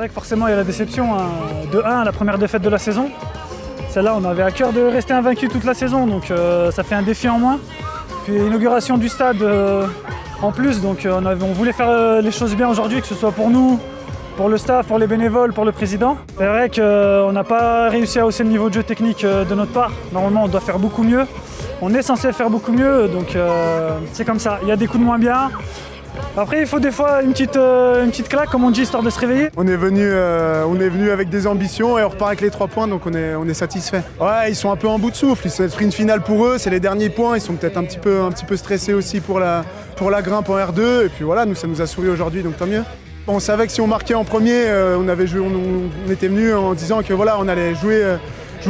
vrai que forcément il y a la déception, hein. De 1, la première défaite de la saison. Celle-là, on avait à cœur de rester invaincu toute la saison, donc ça fait un défi en moins. Puis inauguration du stade en plus, donc on voulait faire les choses bien aujourd'hui, que ce soit pour nous, pour le staff, pour les bénévoles, pour le président. C'est vrai qu'on n'a pas réussi à hausser le niveau de jeu technique de notre part. Normalement, on doit faire beaucoup mieux. On est censé faire beaucoup mieux, donc c'est comme ça. Il y a des coups de moins bien. Après, il faut des fois une petite claque, comme on dit, histoire de se réveiller. On est venu avec des ambitions et on repart avec les 3 points, donc on est satisfait. Ouais, ils sont un peu en bout de souffle. C'est une finale pour eux, c'est les derniers points. Ils sont peut-être un petit peu stressés aussi pour la grimpe en R2. Et puis voilà, nous, ça nous a souri aujourd'hui, donc tant mieux. On savait que si on marquait en premier, on était venu en disant que voilà, on allait jouer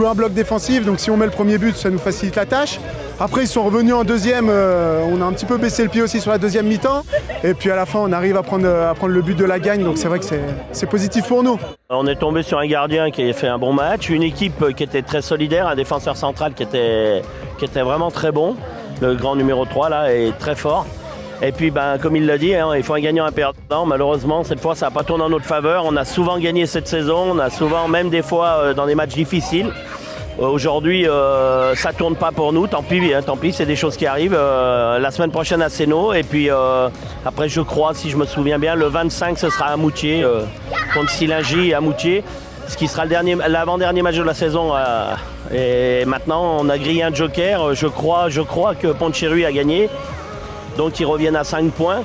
un bloc défensif. Donc si on met le premier but, ça nous facilite la tâche. Après, ils sont revenus en deuxième. On a un petit peu baissé le pied aussi sur la deuxième mi-temps. Et puis à la fin, on arrive à prendre le but de la gagne. Donc c'est vrai que c'est positif pour nous. On est tombé sur un gardien qui a fait un bon match, une équipe qui était très solidaire, un défenseur central qui était vraiment très bon. Le grand numéro 3 là est très fort. Et puis comme il l'a dit, il faut un gagnant, un perdant. Malheureusement, cette fois, ça n'a pas tourné en notre faveur. On a souvent gagné cette saison. On a souvent, même des fois, dans des matchs difficiles. Aujourd'hui, ça tourne pas pour nous, tant pis, c'est des choses qui arrivent. La semaine prochaine à Sénot, et puis après, je crois, si je me souviens bien, le 25, ce sera à Moutier, contre Silingy à Moutier, ce qui sera l'avant-dernier match de la saison. Et maintenant, on a grillé un joker. Je crois que Pontcherry a gagné, donc ils reviennent à 5 points.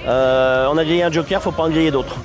On a grillé un joker, faut pas en griller d'autres.